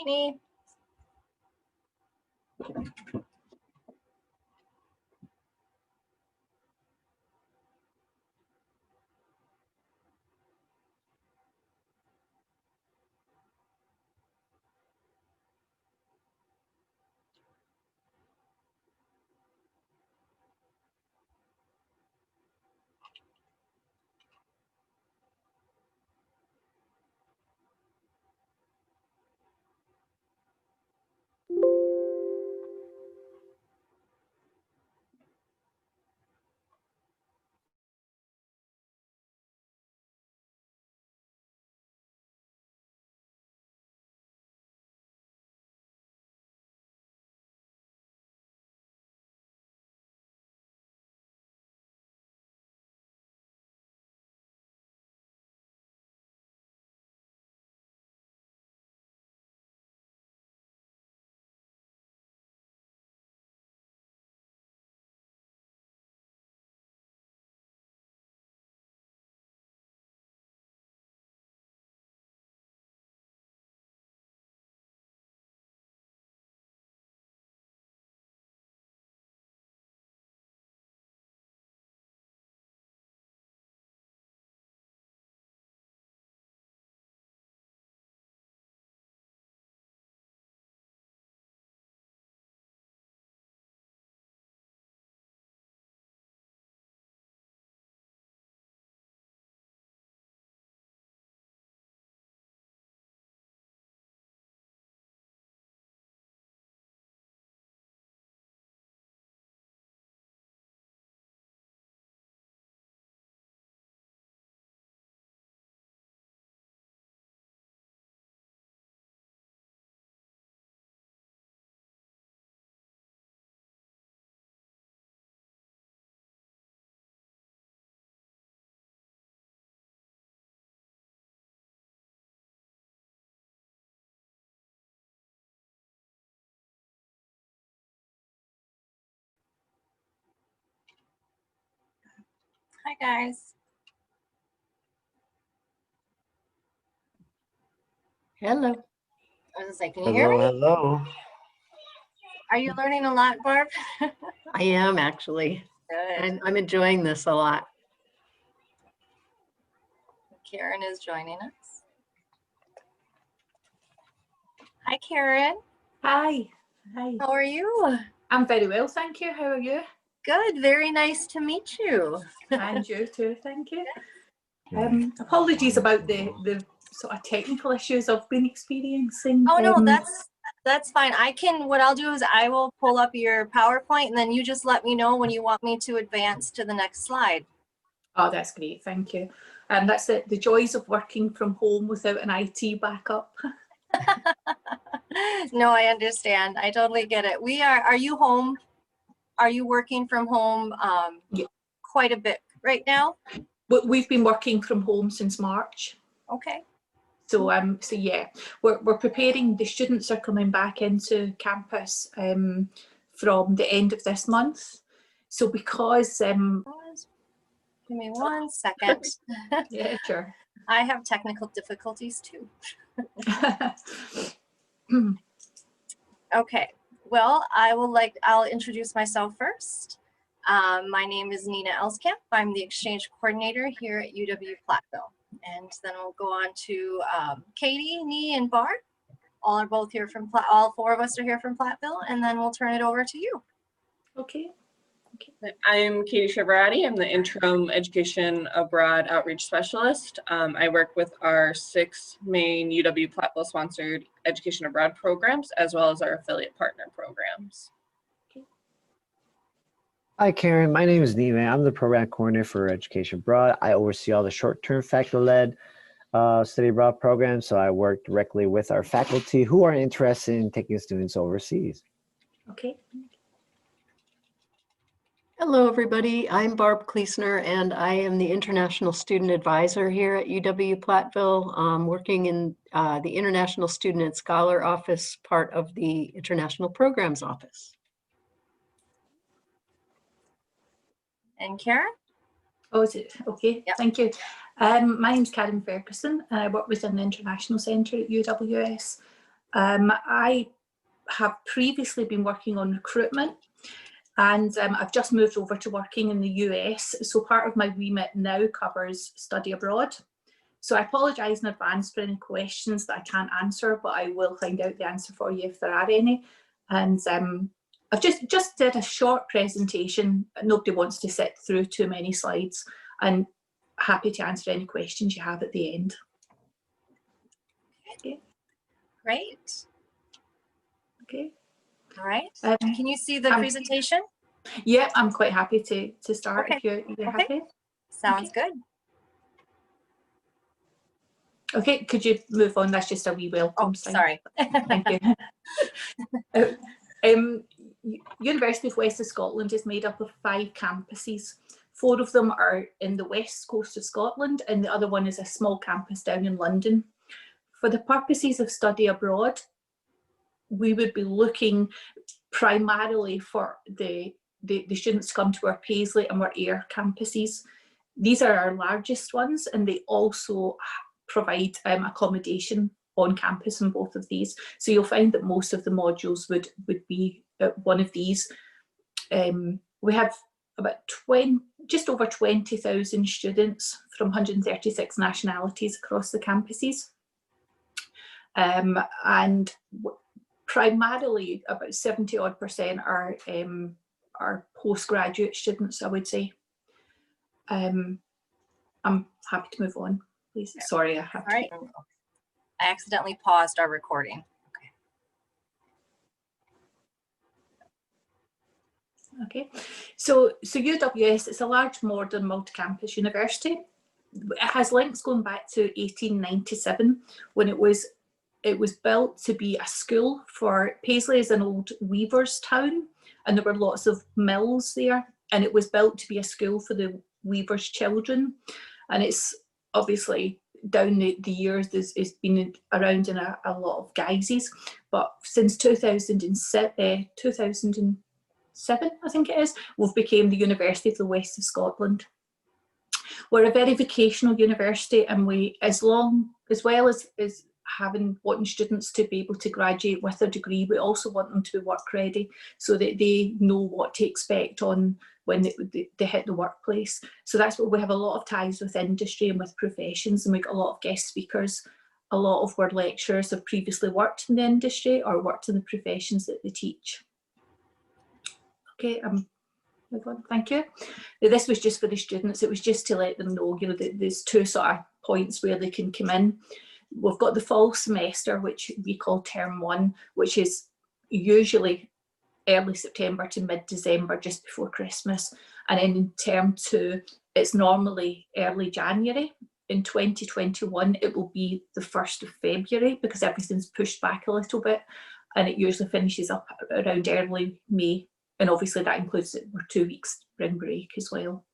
Jeannie. Hi, guys. Hello. I was gonna say, can you hear me? Hello. Are you learning a lot, Barb? I am actually. Good. I'm enjoying this a lot. Karen is joining us. Hi, Karen. Hi. Hi. How are you? I'm very well, thank you. How are you? Good. Very nice to meet you. And you too, thank you. Apologies about the sort of technical issues I've been experiencing. Oh no, that's fine. What I'll do is I will pull up your PowerPoint and then you just let me know when you want me to advance to the next slide. Oh, that's great, thank you. And that's the joys of working from home without an IT backup. No, I understand. I totally get it. Are you home? Are you working from home Yeah. quite a bit right now? We've been working from home since March. Okay. So yeah, we're preparing. The students are coming back into campus from the end of this month. So because Give me 1 second. yeah, sure. I have technical difficulties too. Okay. Well, I'll introduce myself first. My name is Nina Elskamp. I'm the exchange coordinator here at UW-Plattville. And then we'll go on to Katie, Nee, and Barb. All four of us are here from Plattville, and then we'll turn it over to you. Okay. I'm Katie Shivarati. I'm the interim education abroad outreach specialist. I work with our 6 main UW-Plattville sponsored education abroad programs, as well as our affiliate partner programs. Hi, Karen. My name is Nima. I'm the program coordinator for Education Abroad. I oversee all the short-term faculty-led study abroad programs. So I work directly with our faculty who are interested in taking students overseas. Okay. Hello, everybody. I'm Barb Kleesner, and I am the International Student Advisor here at UW-Plattville, working in the International Student and Scholar Office, part of the International Programs Office. And Karen? Oh, is it? Okay, Yep. Thank you. My name's Karen Ferguson, and I work within the International Centre at UWS. I have previously been working on recruitment, and I've just moved over to working in the US. So part of my remit now covers study abroad. So I apologise in advance for any questions that I can't answer, but I will find out the answer for you if there are any. And I've just did a short presentation. Nobody wants to sit through too many slides, and happy to answer any questions you have at the end. Okay. Great. Okay. All right. Can you see the presentation? Yeah, I'm quite happy to start Okay. if you're Okay. happy. Sounds good. Okay, could you move on? That's just a wee welcome Oh, sign. sorry. Thank you. University of West of Scotland is made up of 5 campuses. 4 of them are in the west coast of Scotland, and the other one is a small campus down in London. For the purposes of study abroad, we would be looking primarily for the students to come to our Paisley and our Ayr campuses. These are our largest ones, and they also provide accommodation on campus in both of these. So you'll find that most of the modules would be at one of these. We have about just over 20,000 students from 136 nationalities across the campuses. And primarily about 70% are postgraduate students, I would say. I'm happy to move on, please. Yeah. Sorry, I have to. All right. I accidentally paused our recording. Okay, so UWS, it's a large modern multi-campus university. It has links going back to 1897 when it was built to be a school for Paisley is an old weavers town, and there were lots of mills there, and it was built to be a school for the weavers' children. And it's obviously down the years it's been around in a lot of guises, but since 2007 I think it is, we've become the University of the West of Scotland. We're a very vocational university, and we, as well as wanting students to be able to graduate with a degree, we also want them to be work ready so that they know what to expect on when they hit the workplace. So that's what we have, a lot of ties with industry and with professions, and we've got a lot of guest speakers. A lot of our lecturers have previously worked in the industry or worked in the professions that they teach. Okay, thank you. This was just for the students. It was just to let them know, you know, that there's 2 sort of points where they can come in. We've got the fall semester, which we call term 1, which is usually early September to mid-December, just before Christmas. And then in term 2, it's normally early January. In 2021, it will be the 1st of February because everything's pushed back a little bit, and it usually finishes up around early May. And obviously that includes that we're 2 weeks spring break as well.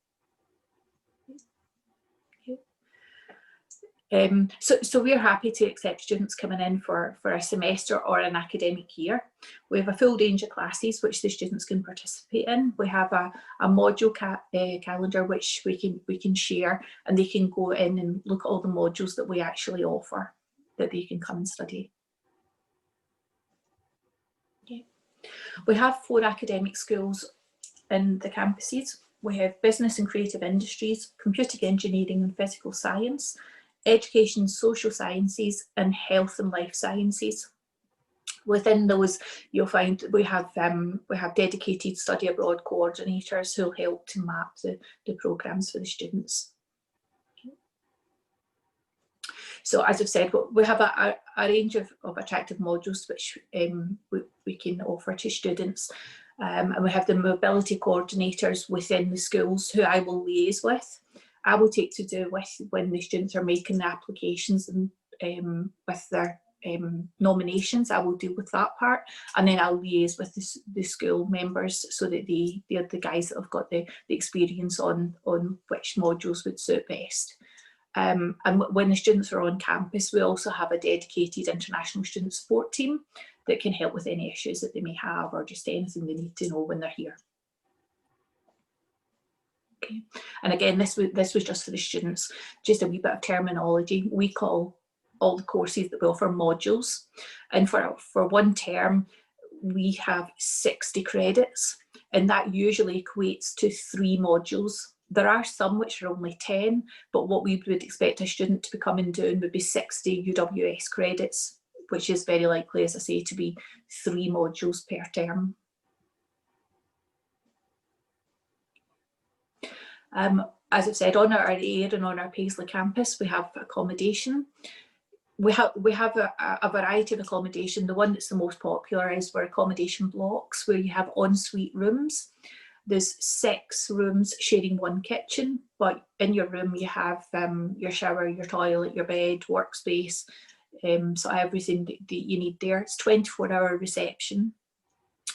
So we're happy to accept students coming in for a semester or an academic year. We have a full range of classes which the students can participate in. We have a module calendar which we can share, and they can go in and look at all the modules that we actually offer that they can come and study. Okay. We have 4 academic schools in the campuses. We have business and creative industries, computer engineering and physical science, education, social sciences, and health and life sciences. Within those, you'll find we have dedicated study abroad coordinators who'll help to map the programmes for the students. So as I've said, we have a range of attractive modules which we can offer to students. And we have the mobility coordinators within the schools who I will liaise with. I will take to do with when the students are making the applications and with their nominations. I will deal with that part, and then I'll liaise with the school members so that they're the guys that have got the experience on which modules would suit best. And when the students are on campus, we also have a dedicated international student support team that can help with any issues that they may have or just anything they need to know when they're here. Okay. And again, this was just for the students, just a wee bit of terminology. We call all the courses that we offer modules. And for one term, we have 60 credits, and that usually equates to 3 modules. There are some which are only 10, but what we would expect a student to be coming doing would be 60 UWS credits, which is very likely, as I say, to be 3 modules per term. As I've said, on our Ayr and on our Paisley campus, we have accommodation. We have a variety of accommodation. The one that's the most popular is for accommodation blocks, where you have ensuite rooms. There's 6 rooms sharing 1 kitchen, but in your room you have your shower, your toilet, your bed, workspace, so everything that you need there. It's 24-hour reception.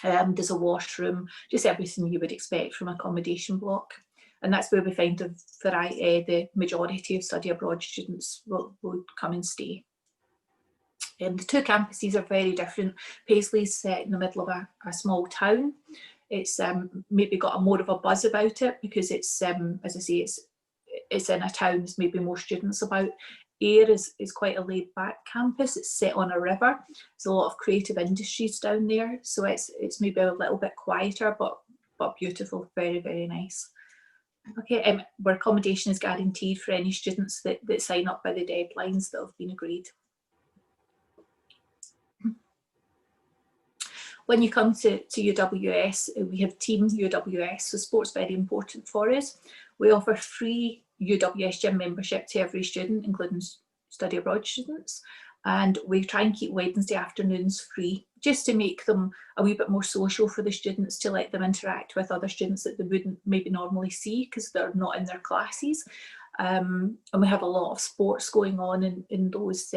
There's a washroom, just everything you would expect from an accommodation block. And that's where we find the majority of study abroad students will come and stay. The 2 campuses are very different. Paisley's set in the middle of a small town. It's maybe got more of a buzz about it because it's, as I say, it's in a town, there's maybe more students about. Ayr is quite a laid back campus. It's set on a river. There's a lot of creative industries down there. So it's maybe a little bit quieter, but beautiful, very, very nice. Okay, where accommodation is guaranteed for any students that sign up by the deadlines that have been agreed. When you come to UWS, we have Team UWS, so sport's very important for us. We offer free UWS gym membership to every student, including study abroad students. And we try and keep Wednesday afternoons free, just to make them a wee bit more social for the students, to let them interact with other students that they wouldn't maybe normally see because they're not in their classes. And we have a lot of sports going on in those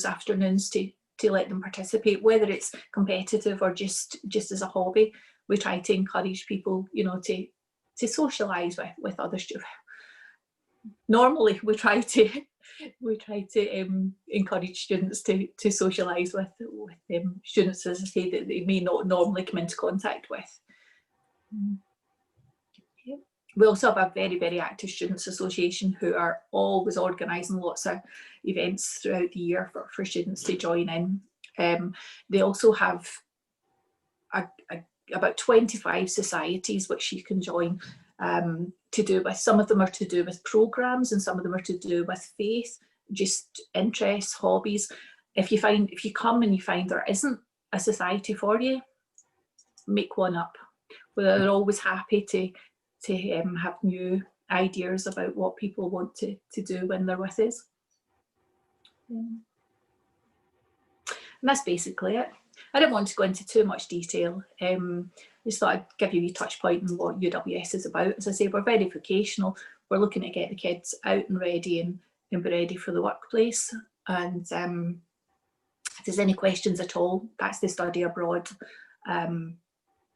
afternoons to let them participate, whether it's competitive or just as a hobby. We try to encourage people, you know, to socialise with other students. Normally, we try to encourage students to socialise with students, as I say, that they may not normally come into contact with. We also have a very, very active Students Association who are always organising lots of events throughout the year for students to join in. They also have about 25 societies which you can join, to do with. Some of them are to do with programmes and some of them are to do with faith, just interests, hobbies. If you come and you find there isn't a society for you, make one up. We're always happy to have new ideas about what people want to do when they're with us. And that's basically it. I didn't want to go into too much detail. Just thought I'd give you a touch point on what UWS is about. As I say, we're very vocational. We're looking to get the kids out and ready and be ready for the workplace. And if there's any questions at all, that's the study abroad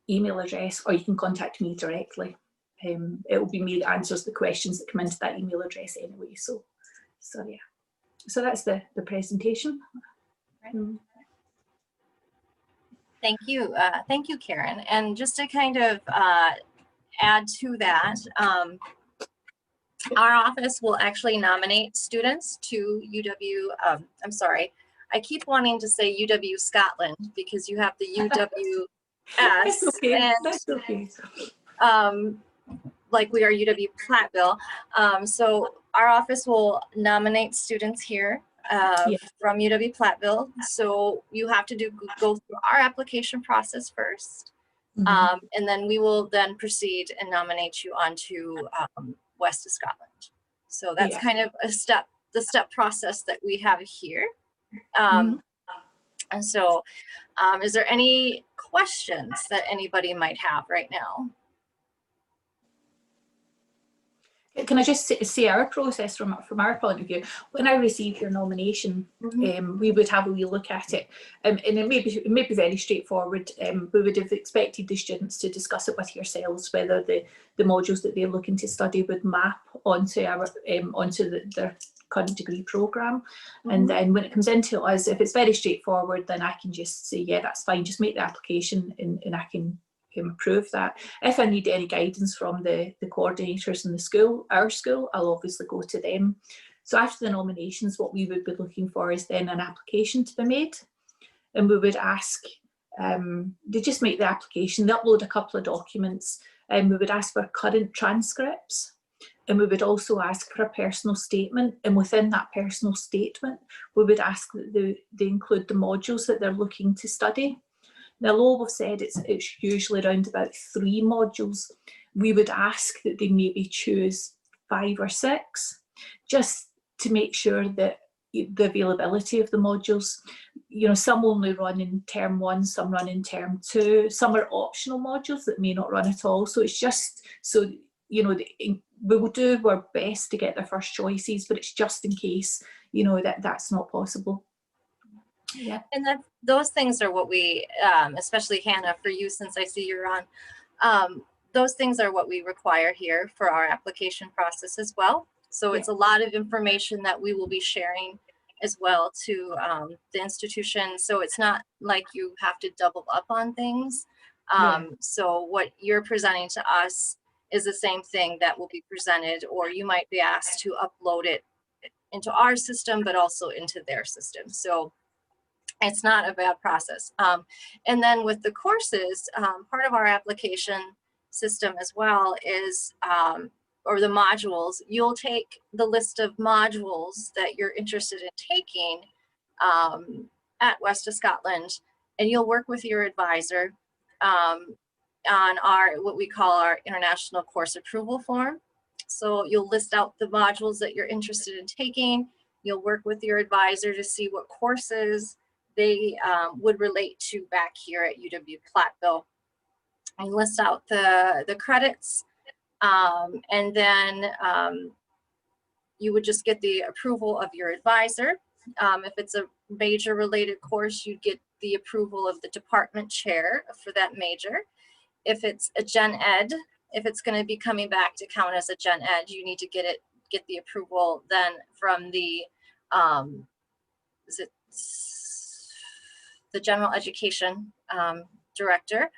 email address, or you can contact me directly. It will be me that answers the questions that come into that email address anyway. So yeah. So that's the presentation. Thank you, Karen. And just to kind of add to that, our office will actually nominate students to UW. I'm sorry, I keep wanting to say UW Scotland because you have the UWS. That's okay. And, that's okay. Like we are UW-Plattville. So our office will nominate students here from UW-Plattville. So you have to go through our application process first. And then we will then proceed and nominate you onto West of Scotland. So that's kind of the step process that we have here. And so is there any questions that anybody might have right now? Can I just say our process from our point of view? When I receive your nomination, we would have a wee look at it, and it may be very straightforward. We would have expected the students to discuss it with yourselves, whether the modules that they're looking to study would map onto their current degree programme. And then when it comes into us, if it's very straightforward, then I can just say, yeah, that's fine, just make the application and I can improve that. If I need any guidance from the coordinators in the school, our school, I'll obviously go to them. So after the nominations, what we would be looking for is then an application to be made, and we would ask, they just make the application, they upload a couple of documents, and we would ask for current transcripts, and we would also ask for a personal statement, and within that personal statement we would ask that they include the modules that they're looking to study. Now, although we've said it's usually around about 3 modules, we would ask that they maybe choose 5 or 6, just to make sure that the availability of the modules, you know, some only run in term 1, some run in term 2, some are optional modules that may not run at all. So it's just so, you know, we will do our best to get their first choices, but it's just in case, you know, that's not possible. Yeah. And those things are what we, especially Hannah, for you, since I see you're on, those things are what we require here for our application process as well. So it's a lot of information that we will be sharing as well to the institution. So it's not like you have to double up on things. So what you're presenting to us is the same thing that will be presented, or you might be asked to upload it into our system, but also into their system. So it's not a bad process. And then with the courses, part of our application system as well is, or the modules, you'll take the list of modules that you're interested in taking at West of Scotland, and you'll work with your advisor on what we call our international course approval form. So you'll list out the modules that you're interested in taking. You'll work with your advisor to see what courses they would relate to back here at UW-Plattville. I list out the credits, and then you would just get the approval of your advisor. If it's a major related course, you'd get the approval of the department chair for that major. If it's a gen ed, if it's going to be coming back to count as a gen ed, you need to get the approval then from the the general education director.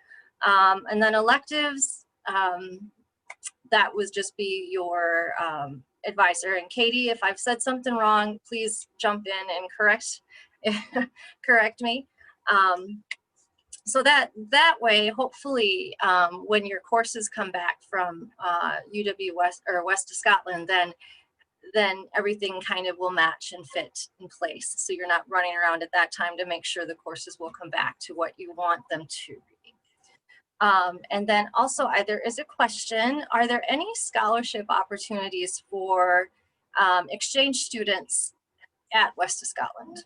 And then electives, that would just be your advisor. And Katie, if I've said something wrong, please jump in and correct me. So that way, hopefully, when your courses come back from UW West or West of Scotland, then everything kind of will match and fit in place. So you're not running around at that time to make sure the courses will come back to what you want them to be. And then also, there is a question, are there any scholarship opportunities for exchange students at West of Scotland?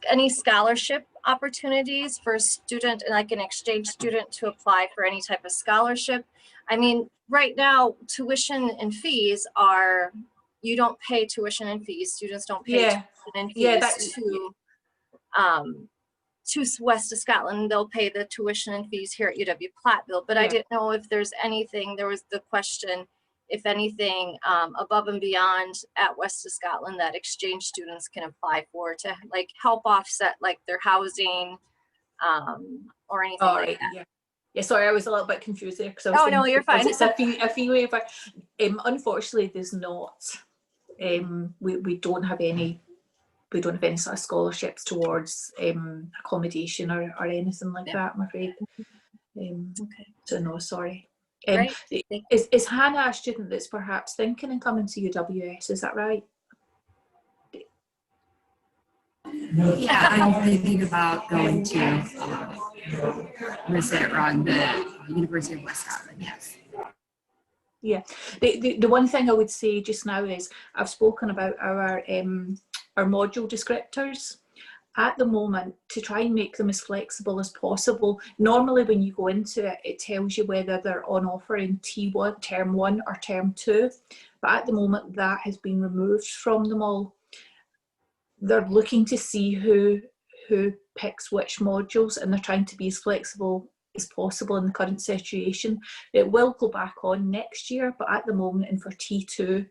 Any scholarship opportunities for a student, like an exchange student, to apply for any type of scholarship? I mean, right now, tuition and fees are, you don't pay tuition and fees. Students don't pay tuition and fees to West of Scotland. They'll pay the tuition and fees here at UW-Plattville. But I didn't know if there's anything, there was the question, if anything above and beyond at West of Scotland that exchange students can apply for to like help offset like their housing or anything like that. Yeah, sorry, I was a little bit confused there. Oh, no, you're fine. It's a fee waiver. Unfortunately, there's not. We don't have any. We don't have any sort of scholarships towards accommodation or anything like that, I'm afraid. Okay. So no, sorry. Is Hannah a student that's perhaps thinking and coming to UWS? Is that right? Yeah, I'm thinking about going to visit around the University of West Scotland, yes. Yeah, the one thing I would say just now is I've spoken about our module descriptors. At the moment, to try and make them as flexible as possible, normally when you go into it, it tells you whether they're on offer in T1, term 1 or term 2, but at the moment that has been removed from them all. They're looking to see who picks which modules, and they're trying to be as flexible as possible in the current situation. It will go back on next year, but at the moment, and for T2,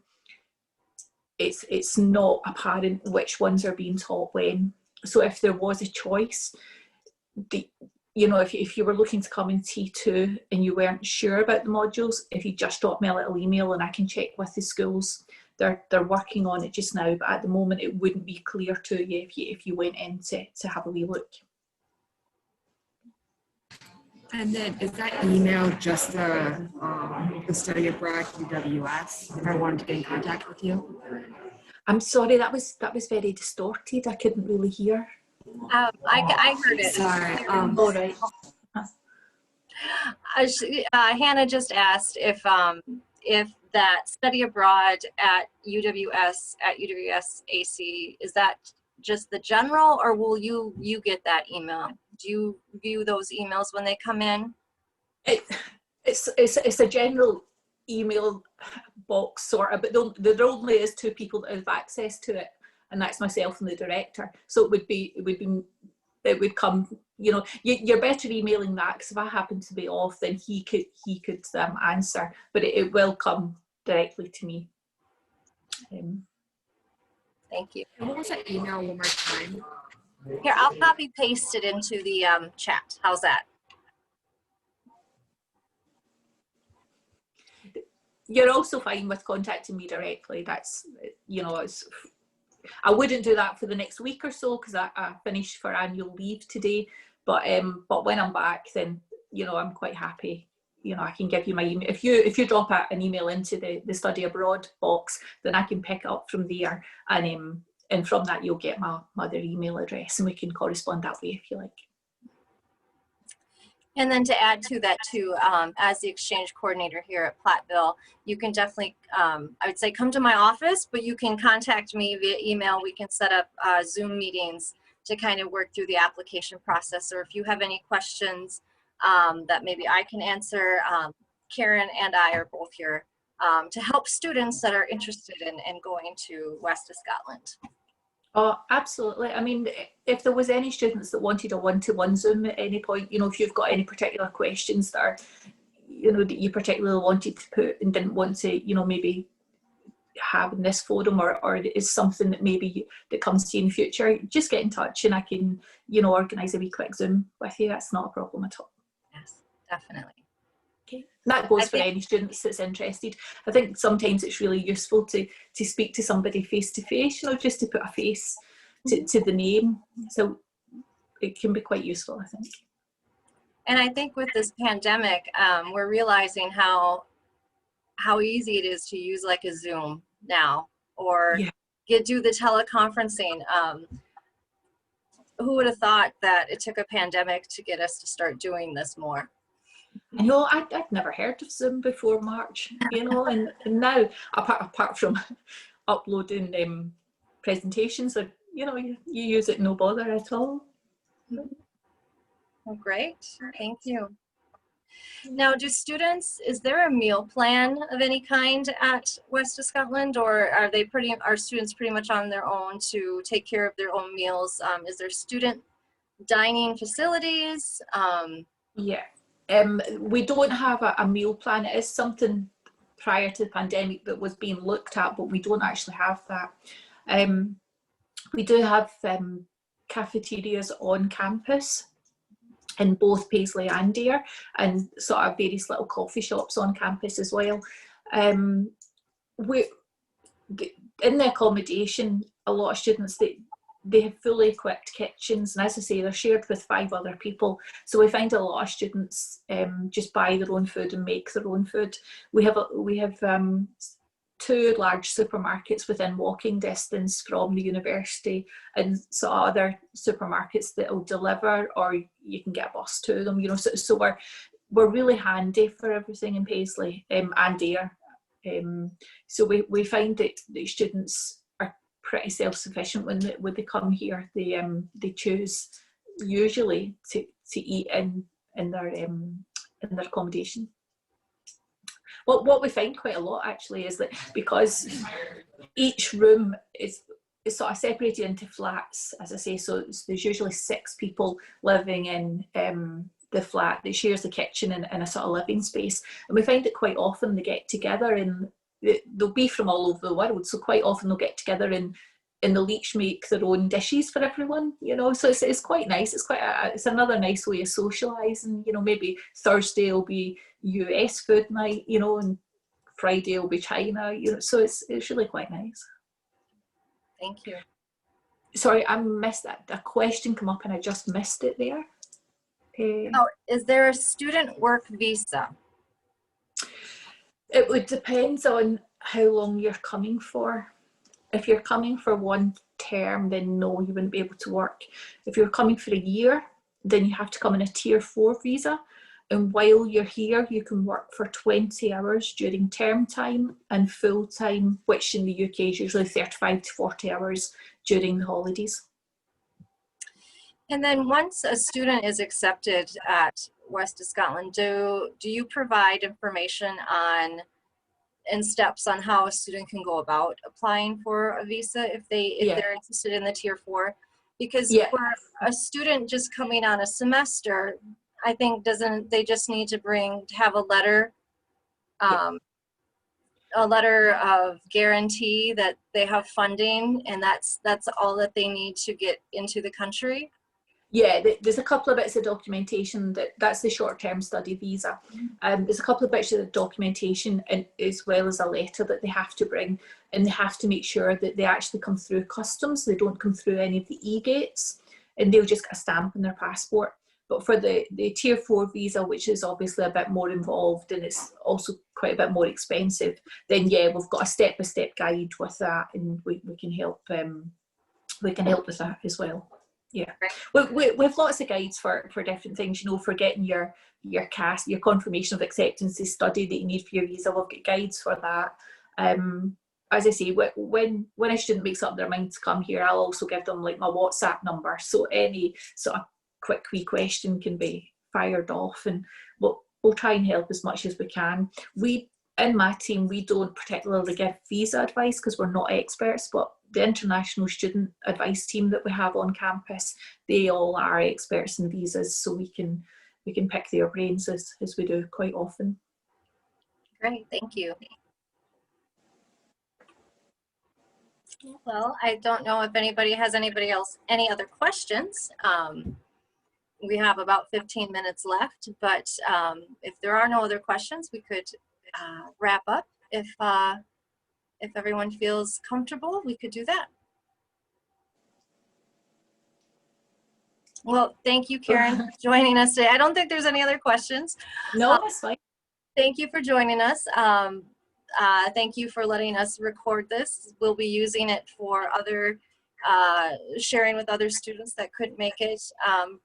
it's not apparent which ones are being taught when. So if there was a choice, you know, if you were looking to come in T2 and you weren't sure about the modules, if you just drop me a little email and I can check with the schools. They're working on it just now, but at the moment it wouldn't be clear to you if you went in to have a wee look. And then is that email just the study abroad UWS if I wanted to get in contact with you? I'm sorry, that was very distorted. I couldn't really hear. I heard it. Sorry. All right. Hannah just asked if that study abroad at UWS AC, is that just the general, or will you get that email? Do you view those emails when they come in? It's a general email box sort of, but there only is 2 people that have access to it, and that's myself and the director. So it would come, you know, you're better emailing that, because if I happen to be off, then he could answer, but it will come directly to me. Thank you. And what was that email one more time? Here, I'll copy paste it into the chat. How's that? You're also fine with contacting me directly. That's, you know, I wouldn't do that for the next week or so, because I finished for annual leave today. But when I'm back, then, you know, I'm quite happy. You know, I can give you my email. If you drop an email into the study abroad box, then I can pick it up from there, and from that you'll get my other email address, and we can correspond that way if you like. And then to add to that too, as the exchange coordinator here at Plattville, you can definitely, I would say, come to my office, but you can contact me via email. We can set up Zoom meetings to kind of work through the application process. Or if you have any questions that maybe I can answer, Karen and I are both here to help students that are interested in going to West of Scotland. Oh, absolutely. I mean, if there was any students that wanted a one-to-one Zoom at any point, you know, if you've got any particular questions that are, you know, that you particularly wanted to put and didn't want to, you know, maybe have in this forum, or is something that maybe that comes to you in the future, just get in touch and I can, you know, organise a wee quick Zoom with you. That's not a problem at all. Yes, definitely. Okay. That goes for any students that's interested. I think sometimes it's really useful to speak to somebody face to face, you know, just to put a face to the name. So it can be quite useful, I think. And I think with this pandemic, we're realizing how easy it is to use like a Zoom now, or do the teleconferencing. Who would have thought that it took a pandemic to get us to start doing this more? I know, I'd never heard of Zoom before March, you know, and now, apart from uploading presentations, you know, you use it no bother at all. Oh, great, thank you. Now, do students, is there a meal plan of any kind at West of Scotland, or are students pretty much on their own to take care of their own meals? Is there student dining facilities? Yeah. We don't have a meal plan. It is something prior to the pandemic that was being looked at, but we don't actually have that. We do have cafeterias on campus in both Paisley and Ayr, and sort of various little coffee shops on campus as well. In the accommodation, a lot of students, they have fully equipped kitchens, and as I say, they're shared with 5 other people. So we find a lot of students just buy their own food and make their own food. We have 2 large supermarkets within walking distance from the university, and so other supermarkets that will deliver, or you can get a bus to them. You know, so we're really handy for everything in Paisley and Ayr. So we find that the students are pretty self-sufficient when they come here. They choose usually to eat in their accommodation. What we find quite a lot actually is that because each room is sort of separated into flats, as I say, so there's usually 6 people living in the flat that shares the kitchen and a sort of living space, and we find that quite often they get together, and they'll be from all over the world, so quite often they'll get together in and the leech make their own dishes for everyone, you know, so it's quite nice. It's another nice way of socialising, you know. Maybe Thursday will be US food night, you know, and Friday will be China, you know, so it's really quite nice. Thank you. Sorry, I missed that. A question come up and I just missed it there. Oh, is there a student work visa? It would depend on how long you're coming for. If you're coming for 1 term, then no, you wouldn't be able to work. If you're coming for a year, then you have to come in a tier 4 visa. And while you're here, you can work for 20 hours during term time and full time, which in the UK is usually 35 to 40 hours during the holidays. And then once a student is accepted at West of Scotland, do you provide information on and steps on how a student can go about applying for a visa if they're interested in the tier 4? Because for a student just coming on a semester, I think they just need to have a letter of guarantee that they have funding, and that's all that they need to get into the country. Yeah, there's a couple of bits of documentation that's the short-term study visa. There's a couple of bits of documentation, and as well as a letter that they have to bring, and they have to make sure that they actually come through customs. They don't come through any of the e-gates, and they'll just get a stamp on their passport. But for the tier 4 visa, which is obviously a bit more involved and it's also quite a bit more expensive, then yeah, we've got a step-by-step guide with that, and we can help. We can help with that as well. Yeah, we have lots of guides for different things, you know, for getting your confirmation of acceptance study that you need for your visa. We've got guides for that. As I say, when a student makes up their mind to come here, I'll also give them like my WhatsApp number, so any sort of quick wee question can be fired off, and we'll try and help as much as we can. In my team, we don't particularly give visa advice because we're not experts, but the international student advice team that we have on campus, they all are experts in visas, so we can pick their brains as we do quite often. Great, thank you. Well, I don't know if anybody has any other questions. We have about 15 minutes left, but if there are no other questions, we could wrap up. If everyone feels comfortable, we could do that. Well, thank you, Karen, for joining us today. I don't think there's any other questions. No, that's fine. Thank you for joining us. Thank you for letting us record this. We'll be using it for other sharing with other students that couldn't make it,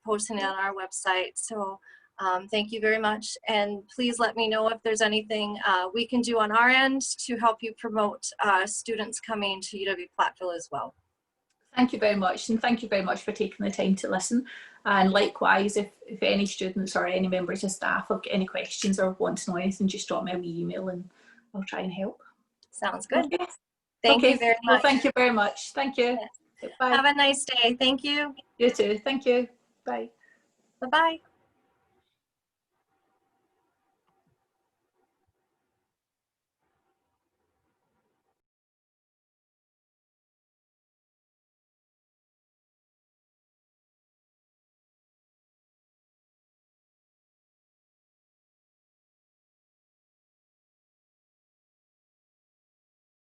posting it on our website. So thank you very much. And please let me know if there's anything we can do on our end to help you promote students coming to UW-Plattville as well. Thank you very much, and thank you very much for taking the time to listen. And likewise, if any students or any members of staff have got any questions or want to know anything, just drop me a wee email and I'll try and help. Sounds good. Okay. Thank you very much. Well, thank you very much. Thank you. Yes. Bye. Have a nice day. Thank you. You too. Thank you. Bye. Bye-bye.